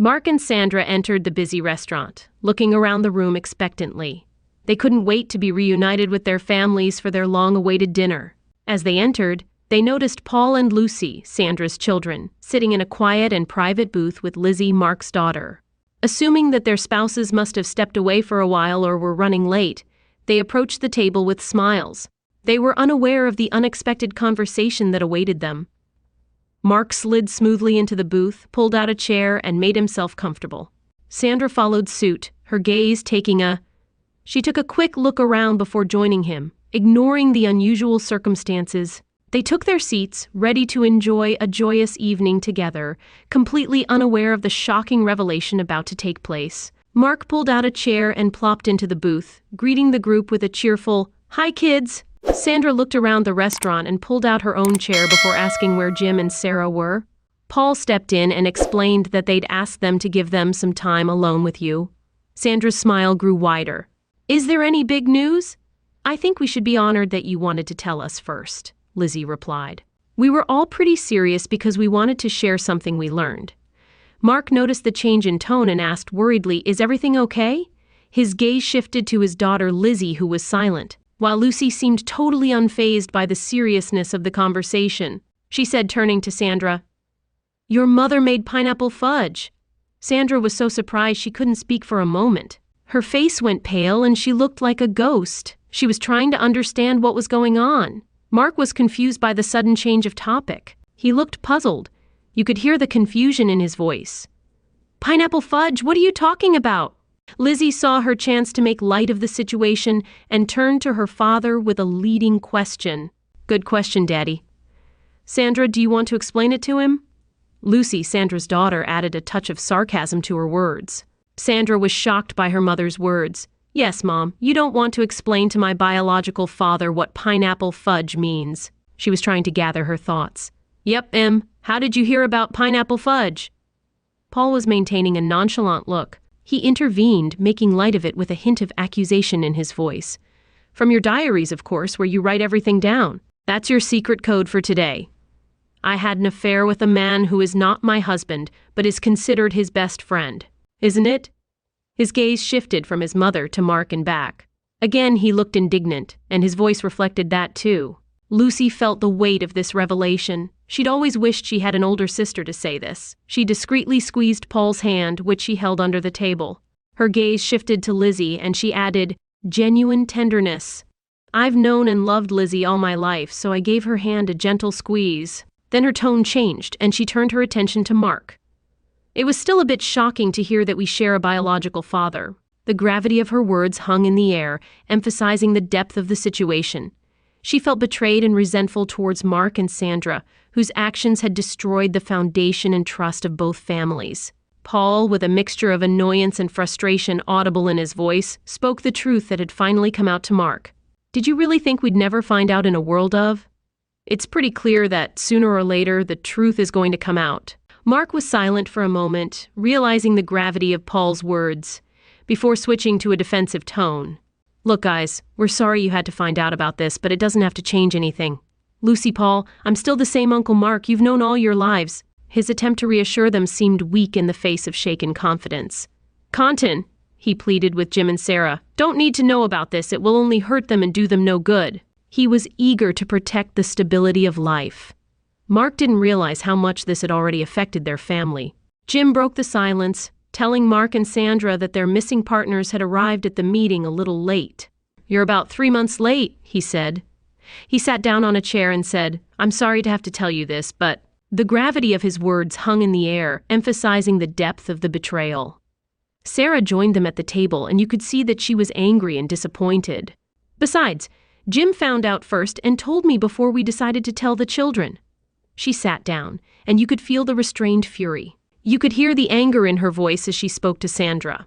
Mark and Sandra entered the busy restaurant, looking around the room expectantly. They couldn't wait to be reunited with their families for their long-awaited dinner. As they entered, they noticed Paul and Lucy, Sandra's children, sitting in a quiet and private booth with Lizzie, Mark's daughter. Assuming that their spouses must have stepped away for a while or were running late, they approached the table with smiles. They were unaware of the unexpected conversation that awaited them. Mark slid smoothly into the booth, pulled out a chair, and made himself comfortable. Sandra followed suit, her gaze She took a quick look around before joining him, ignoring the unusual circumstances. They took their seats, ready to enjoy a joyous evening together, completely unaware of the shocking revelation about to take place. Mark pulled out a chair and plopped into the booth, greeting the group with a cheerful, "Hi, kids!" Sandra looked around the restaurant and pulled out her own chair before asking where Jim and Sarah were. Paul stepped in and explained that they'd asked them to give them some time alone with you. Sandra's smile grew wider. "Is there any big news?" "I think we should be honored that you wanted to tell us first," Lizzie replied. "We were all pretty serious because we wanted to share something we learned." Mark noticed the change in tone and asked worriedly, "Is everything okay?" His gaze shifted to his daughter Lizzie, who was silent, while Lucy seemed totally unfazed by the seriousness of the conversation. She said, turning to Sandra, "Your mother made pineapple fudge." Sandra was so surprised she couldn't speak for a moment. Her face went pale and she looked like a ghost. She was trying to understand what was going on. Mark was confused by the sudden change of topic. He looked puzzled. You could hear the confusion in his voice. "Pineapple fudge, what are you talking about?" Lizzie saw her chance to make light of the situation and turned to her father with a leading question. "Good question, Daddy." "Sandra, do you want to explain it to him?" Lucy, Sandra's daughter, added a touch of sarcasm to her words. Sandra was shocked by her mother's words. "Yes, Mom, you don't want to explain to my biological father what pineapple fudge means." She was trying to gather her thoughts. "Yep, Em. How did you hear about pineapple fudge?" Paul was maintaining a nonchalant look. He intervened, making light of it with a hint of accusation in his voice. "From your diaries, of course, where you write everything down. That's your secret code for today. I had an affair with a man who is not my husband, but is considered his best friend. Isn't it?" His gaze shifted from his mother to Mark and back. Again he looked indignant, and his voice reflected that too. Lucy felt the weight of this revelation. She'd always wished she had an older sister to say this. She discreetly squeezed Paul's hand, which she held under the table. Her gaze shifted to Lizzie, and she added, "Genuine tenderness. I've known and loved Lizzie all my life, so I gave her hand a gentle squeeze." Then her tone changed, and she turned her attention to Mark. "It was still a bit shocking to hear that we share a biological father." The gravity of her words hung in the air, emphasizing the depth of the situation. She felt betrayed and resentful towards Mark and Sandra, whose actions had destroyed the foundation and trust of both families. Paul, with a mixture of annoyance and frustration audible in his voice, spoke the truth that had finally come out to Mark. "Did you really think we'd never find out in a world of?" "It's pretty clear that, sooner or later, the truth is going to come out." Mark was silent for a moment, realizing the gravity of Paul's words, before switching to a defensive tone. "Look, guys, we're sorry you had to find out about this, but it doesn't have to change anything. Lucy, Paul, I'm still the same Uncle Mark you've known all your lives." His attempt to reassure them seemed weak in the face of shaken confidence. "Conton," he pleaded with Jim and Sarah, "don't need to know about this. It will only hurt them and do them no good." He was eager to protect the stability of life. Mark didn't realize how much this had already affected their family. Jim broke the silence, telling Mark and Sandra that their missing partners had arrived at the meeting a little late. "You're about 3 months late," he said. He sat down on a chair and said, "I'm sorry to have to tell you this, but..." The gravity of his words hung in the air, emphasizing the depth of the betrayal. Sarah joined them at the table, and you could see that she was angry and disappointed. "Besides, Jim found out first and told me before we decided to tell the children." She sat down, and you could feel the restrained fury. You could hear the anger in her voice as she spoke to Sandra.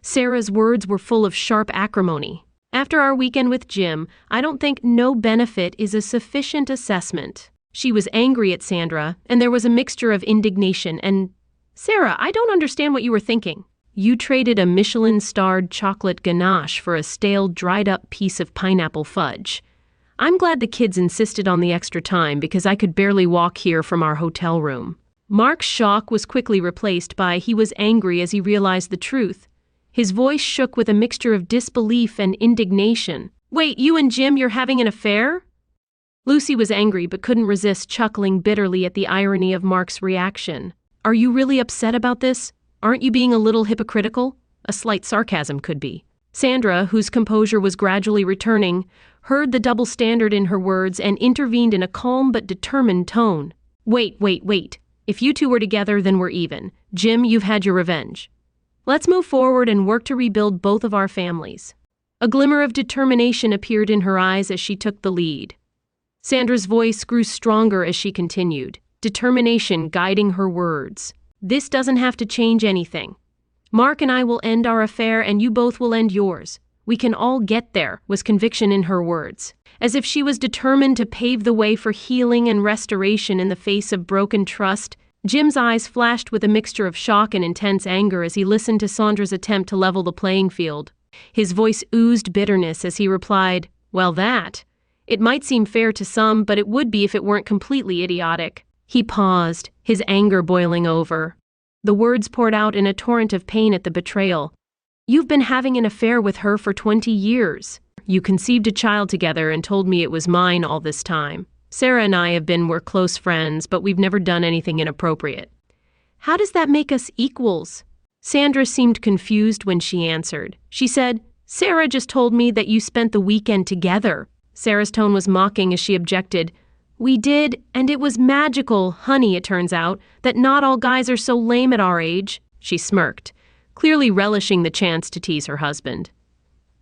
Sarah's words were full of sharp acrimony. "After our weekend with Jim, I don't think no benefit is a sufficient assessment." She was angry at Sandra, and there was a mixture of indignation and, "Sarah, I don't understand what you were thinking. You traded a Michelin-starred chocolate ganache for a stale, dried-up piece of pineapple fudge. I'm glad the kids insisted on the extra time because I could barely walk here from our hotel room." Mark's shock was quickly replaced by he was angry as he realized the truth. His voice shook with a mixture of disbelief and indignation. "Wait, you and Jim, you're having an affair?" Lucy was angry but couldn't resist chuckling bitterly at the irony of Mark's reaction. "Are you really upset about this? Aren't you being a little hypocritical?" A slight sarcasm could be. Sandra, whose composure was gradually returning, heard the double standard in her words and intervened in a calm but determined tone. Wait. If you two were together, then we're even. Jim, you've had your revenge. Let's move forward and work to rebuild both of our families." A glimmer of determination appeared in her eyes as she took the lead. Sandra's voice grew stronger as she continued, determination guiding her words. "This doesn't have to change anything. Mark and I will end our affair and you both will end yours. We can all get there," was conviction in her words. As if she was determined to pave the way for healing and restoration in the face of broken trust, Jim's eyes flashed with a mixture of shock and intense anger as he listened to Sandra's attempt to level the playing field. His voice oozed bitterness as he replied, "Well, it might seem fair to some, but it would be if it weren't completely idiotic." He paused, his anger boiling over. The words poured out in a torrent of pain at the betrayal. "You've been having an affair with her for 20 years. You conceived a child together and told me it was mine all this time. Sarah and I we're close friends, but we've never done anything inappropriate. How does that make us equals?" Sandra seemed confused when she answered. She said, "Sarah just told me that you spent the weekend together." Sarah's tone was mocking as she objected. "We did, and it was magical, honey, it turns out, that not all guys are so lame at our age." She smirked, clearly relishing the chance to tease her husband.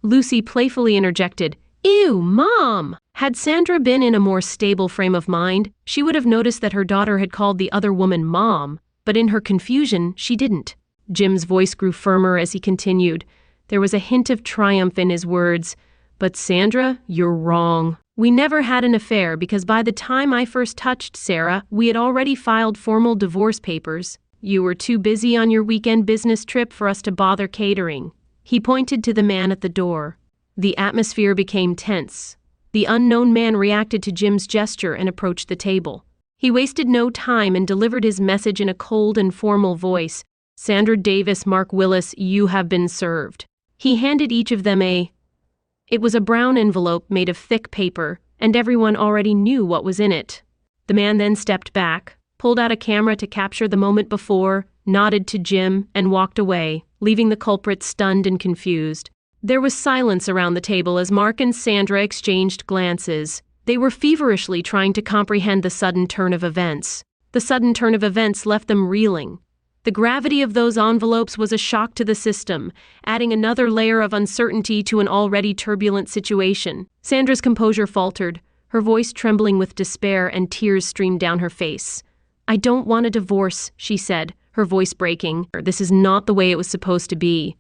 Lucy playfully interjected, "Ew, Mom!" Had Sandra been in a more stable frame of mind, she would have noticed that her daughter had called the other woman Mom, but in her confusion, she didn't. Jim's voice grew firmer as he continued. There was a hint of triumph in his words. "But Sandra, you're wrong. We never had an affair because by the time I first touched Sarah, we had already filed formal divorce papers. You were too busy on your weekend business trip for us to bother catering." He pointed to the man at the door. The atmosphere became tense. The unknown man reacted to Jim's gesture and approached the table. He wasted no time and delivered his message in a cold and formal voice. "Sandra Davis, Mark Willis, you have been served." He handed each of them It was a brown envelope made of thick paper, and everyone already knew what was in it. The man then stepped back, pulled out a camera to capture the moment before, nodded to Jim, and walked away, leaving the culprit stunned and confused. There was silence around the table as Mark and Sandra exchanged glances. They were feverishly trying to comprehend the sudden turn of events. The sudden turn of events left them reeling. The gravity of those envelopes was a shock to the system, adding another layer of uncertainty to an already turbulent situation. Sandra's composure faltered, her voice trembling with despair, and tears streamed down her face. "I don't want a divorce," she said, her voice breaking. "This is not the way it was supposed to be.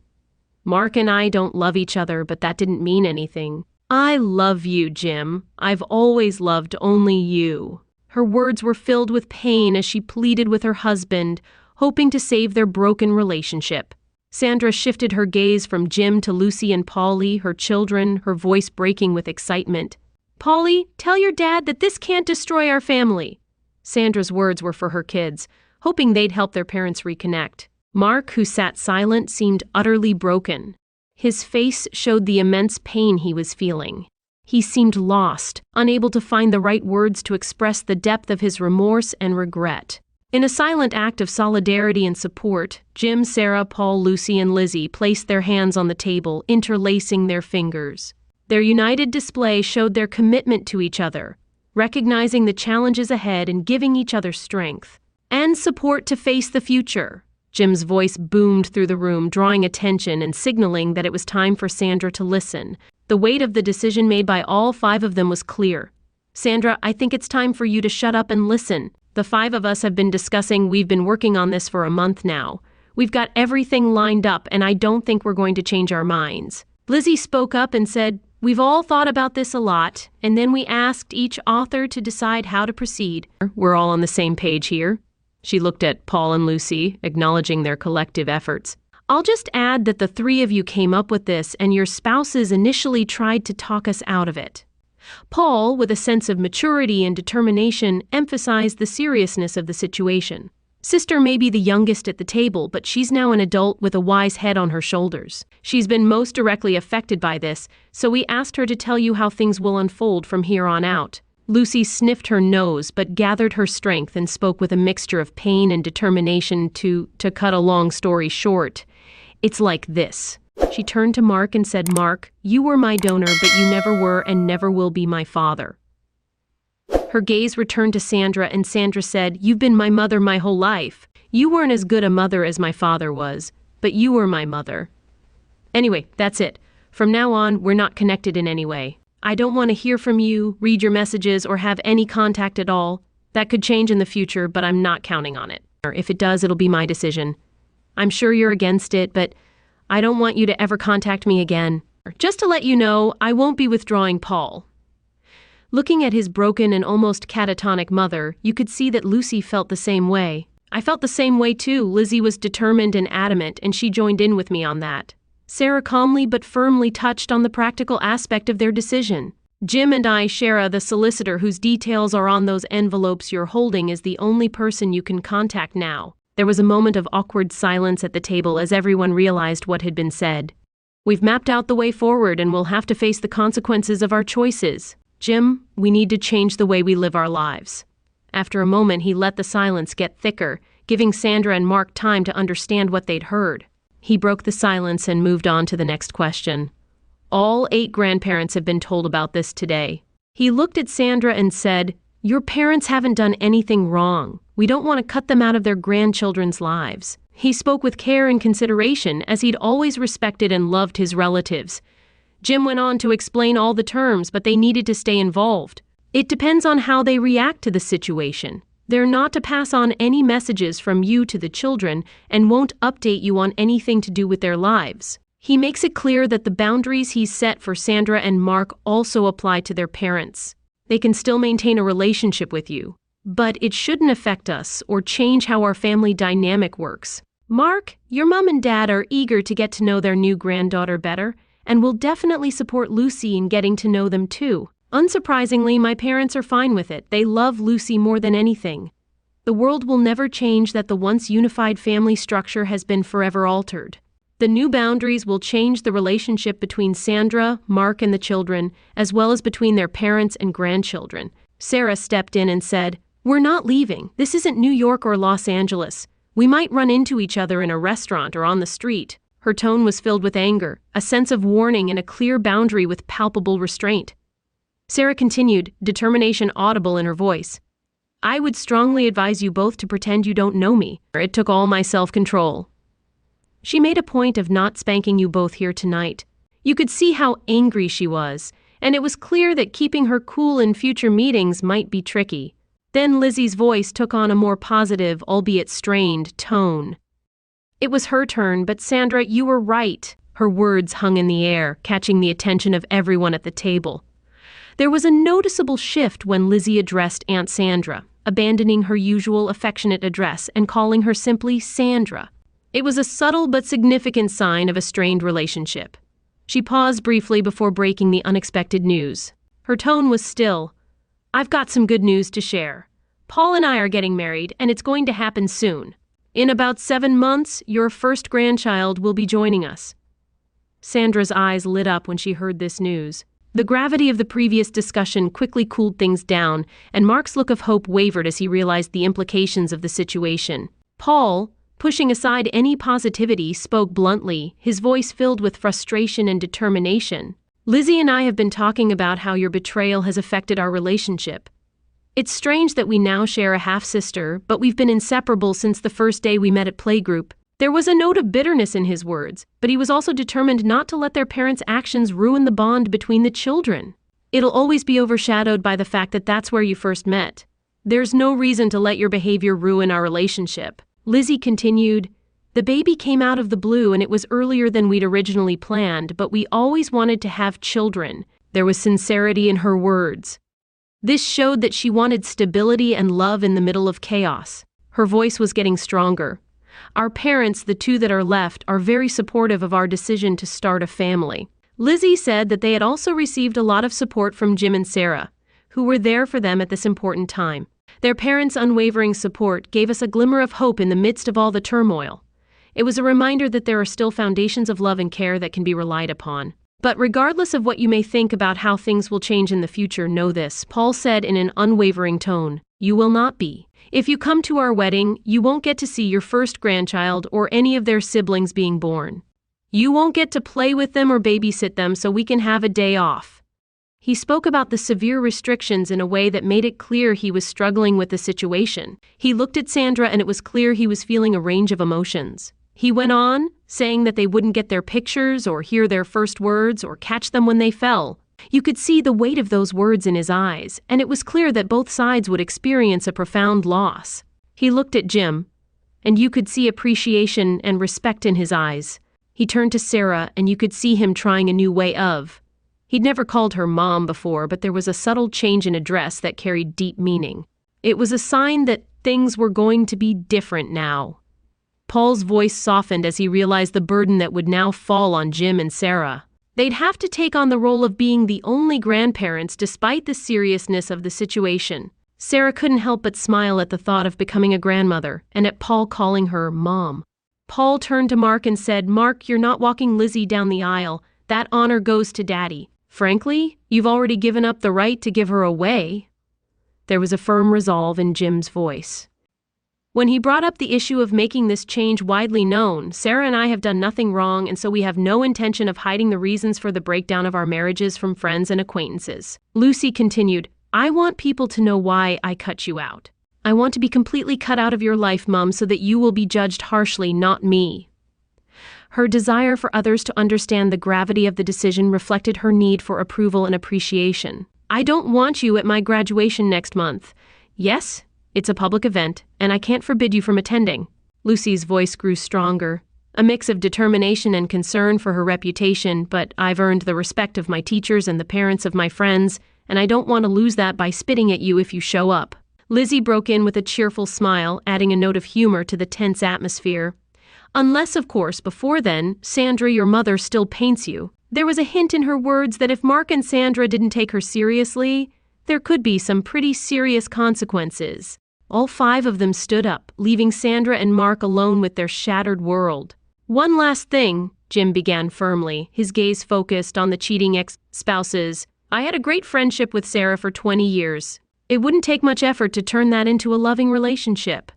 Mark and I don't love each other, but that didn't mean anything. I love you, Jim. I've always loved only you." Her words were filled with pain as she pleaded with her husband, hoping to save their broken relationship. Sandra shifted her gaze from Jim to Lucy and Polly, her children, her voice breaking with excitement. "Polly, tell your dad that this can't destroy our family." Sandra's words were for her kids, hoping they'd help their parents reconnect. Mark, who sat silent, seemed utterly broken. His face showed the immense pain he was feeling. He seemed lost, unable to find the right words to express the depth of his remorse and regret. In a silent act of solidarity and support, Jim, Sarah, Paul, Lucy, and Lizzie placed their hands on the table, interlacing their fingers. Their united display showed their commitment to each other, recognizing the challenges ahead and giving each other strength and support to face the future. Jim's voice boomed through the room, drawing attention and signaling that it was time for Sandra to listen. The weight of the decision made by all 5 of them was clear. "Sandra, I think it's time for you to shut up and listen. The 5 of us have been discussing, we've been working on this for a month now. We've got everything lined up, and I don't think we're going to change our minds." Lizzie spoke up and said, "We've all thought about this a lot, and then we asked each author to decide how to proceed. We're all on the same page here." She looked at Paul and Lucy, acknowledging their collective efforts. "I'll just add that the 3 of you came up with this, and your spouses initially tried to talk us out of it." Paul, with a sense of maturity and determination, emphasized the seriousness of the situation. Sister may be the youngest at the table, but she's now an adult with a wise head on her shoulders. She's been most directly affected by this, so we asked her to tell you how things will unfold from here on out. Lucy sniffed her nose but gathered her strength and spoke with a mixture of pain and determination to cut a long story short. It's like this. She turned to Mark and said, "Mark, you were my donor, but you never were and never will be my father." Her gaze returned to Sandra, and Sandra said, "You've been my mother my whole life. You weren't as good a mother as my father was, but you were my mother." Anyway, that's it. From now on, we're not connected in any way. I don't want to hear from you, read your messages, or have any contact at all. That could change in the future, but I'm not counting on it. If it does, it'll be my decision. I'm sure you're against it, but I don't want you to ever contact me again. Just to let you know, I won't be withdrawing Paul. Looking at his broken and almost catatonic mother, you could see that Lucy felt the same way. I felt the same way too. Lizzie was determined and adamant, and she joined in with me on that. Sarah calmly but firmly touched on the practical aspect of their decision. Jim and I, Shara, the solicitor whose details are on those envelopes you're holding, is the only person you can contact now. There was a moment of awkward silence at the table as everyone realized what had been said. We've mapped out the way forward and we'll have to face the consequences of our choices. Jim, we need to change the way we live our lives. After a moment, he let the silence get thicker, giving Sandra and Mark time to understand what they'd heard. He broke the silence and moved on to the next question. All 8 grandparents have been told about this today. He looked at Sandra and said, "Your parents haven't done anything wrong. We don't want to cut them out of their grandchildren's lives." He spoke with care and consideration, as he'd always respected and loved his relatives. Jim went on to explain all the terms, but they needed to stay involved. It depends on how they react to the situation. They're not to pass on any messages from you to the children and won't update you on anything to do with their lives. He makes it clear that the boundaries he's set for Sandra and Mark also apply to their parents. They can still maintain a relationship with you, but it shouldn't affect us or change how our family dynamic works. Mark, your mom and dad are eager to get to know their new granddaughter better, and will definitely support Lucy in getting to know them too. Unsurprisingly, my parents are fine with it. They love Lucy more than anything. The world will never change that the once unified family structure has been forever altered. The new boundaries will change the relationship between Sandra, Mark, and the children, as well as between their parents and grandchildren. Sarah stepped in and said, "We're not leaving. This isn't New York or Los Angeles. We might run into each other in a restaurant or on the street." Her tone was filled with anger, a sense of warning, and a clear boundary with palpable restraint. Sarah continued, determination audible in her voice. "I would strongly advise you both to pretend you don't know me. It took all my self-control." She made a point of not spanking you both here tonight. You could see how angry she was, and it was clear that keeping her cool in future meetings might be tricky. Then Lizzie's voice took on a more positive, albeit strained, tone. "It was her turn, but Sandra, you were right." Her words hung in the air, catching the attention of everyone at the table. There was a noticeable shift when Lizzie addressed Aunt Sandra, abandoning her usual affectionate address and calling her simply Sandra. It was a subtle but significant sign of a strained relationship. She paused briefly before breaking the unexpected news. Her tone was still. "I've got some good news to share. Paul and I are getting married, and it's going to happen soon. In about 7 months, your first grandchild will be joining us." Sandra's eyes lit up when she heard this news. The gravity of the previous discussion quickly cooled things down, and Mark's look of hope wavered as he realized the implications of the situation. Paul, pushing aside any positivity, spoke bluntly, his voice filled with frustration and determination. "Lizzie and I have been talking about how your betrayal has affected our relationship. It's strange that we now share a half-sister, but we've been inseparable since the first day we met at playgroup." There was a note of bitterness in his words, but he was also determined not to let their parents' actions ruin the bond between the children. "It'll always be overshadowed by the fact that that's where you first met. There's no reason to let your behavior ruin our relationship." Lizzie continued, "The baby came out of the blue and it was earlier than we'd originally planned, but we always wanted to have children." There was sincerity in her words. This showed that she wanted stability and love in the middle of chaos. Her voice was getting stronger. "Our parents, the 2 that are left, are very supportive of our decision to start a family." Lizzie said that they had also received a lot of support from Jim and Sarah, who were there for them at this important time. Their parents' unwavering support gave us a glimmer of hope in the midst of all the turmoil. It was a reminder that there are still foundations of love and care that can be relied upon. But regardless of what you may think about how things will change in the future, know this, Paul said in an unwavering tone, you will not be. If you come to our wedding, you won't get to see your first grandchild or any of their siblings being born. You won't get to play with them or babysit them so we can have a day off. He spoke about the severe restrictions in a way that made it clear he was struggling with the situation. He looked at Sandra and it was clear he was feeling a range of emotions. He went on, saying that they wouldn't get their pictures or hear their first words or catch them when they fell. You could see the weight of those words in his eyes, and it was clear that both sides would experience a profound loss. He looked at Jim, and you could see appreciation and respect in his eyes. He turned to Sarah, and you could see him trying a new way of. He'd never called her mom before, but there was a subtle change in address that carried deep meaning. It was a sign that things were going to be different now. Paul's voice softened as he realized the burden that would now fall on Jim and Sarah. They'd have to take on the role of being the only grandparents despite the seriousness of the situation. Sarah couldn't help but smile at the thought of becoming a grandmother and at Paul calling her Mom. Paul turned to Mark and said, Mark, you're not walking Lizzie down the aisle. That honor goes to Daddy. Frankly, you've already given up the right to give her away. There was a firm resolve in Jim's voice. When he brought up the issue of making this change widely known, Sarah and I have done nothing wrong, and so we have no intention of hiding the reasons for the breakdown of our marriages from friends and acquaintances. Lucy continued, I want people to know why I cut you out. I want to be completely cut out of your life, Mum, so that you will be judged harshly, not me. Her desire for others to understand the gravity of the decision reflected her need for approval and appreciation. I don't want you at my graduation next month. Yes, it's a public event, and I can't forbid you from attending. Lucy's voice grew stronger, a mix of determination and concern for her reputation, but I've earned the respect of my teachers and the parents of my friends, and I don't want to lose that by spitting at you if you show up. Lizzie broke in with a cheerful smile, adding a note of humor to the tense atmosphere. Unless, of course, before then, Sandra, your mother, still paints you. There was a hint in her words that if Mark and Sandra didn't take her seriously, there could be some pretty serious consequences. All 5 of them stood up, leaving Sandra and Mark alone with their shattered world. One last thing, Jim began firmly, his gaze focused on the cheating ex-spouses. I had a great friendship with Sarah for 20 years. It wouldn't take much effort to turn that into a loving relationship.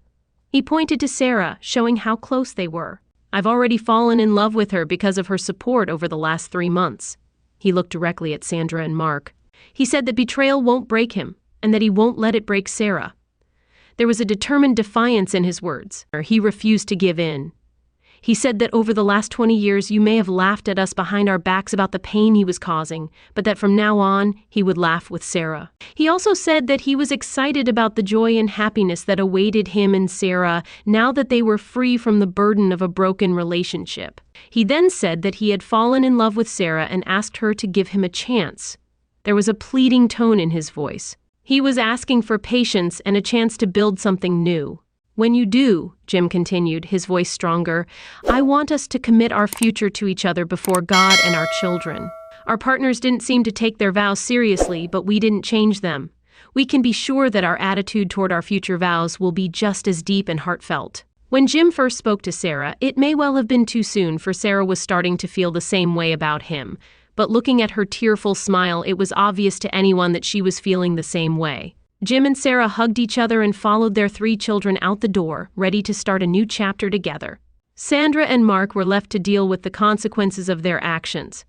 He pointed to Sarah, showing how close they were. I've already fallen in love with her because of her support over the last 3 months. He looked directly at Sandra and Mark. He said that betrayal won't break him, and that he won't let it break Sarah. There was a determined defiance in his words. He refused to give in. He said that over the last 20 years you may have laughed at us behind our backs about the pain he was causing, but that from now on he would laugh with Sarah. He also said that he was excited about the joy and happiness that awaited him and Sarah now that they were free from the burden of a broken relationship. He then said that he had fallen in love with Sarah and asked her to give him a chance. There was a pleading tone in his voice. He was asking for patience and a chance to build something new. When you do, Jim continued, his voice stronger, I want us to commit our future to each other before God and our children. Our partners didn't seem to take their vows seriously, but we didn't change them. We can be sure that our attitude toward our future vows will be just as deep and heartfelt. When Jim first spoke to Sarah, it may well have been too soon, for Sarah was starting to feel the same way about him. But looking at her tearful smile, it was obvious to anyone that she was feeling the same way. Jim and Sarah hugged each other and followed their 3 children out the door, ready to start a new chapter together. Sandra and Mark were left to deal with the consequences of their actions.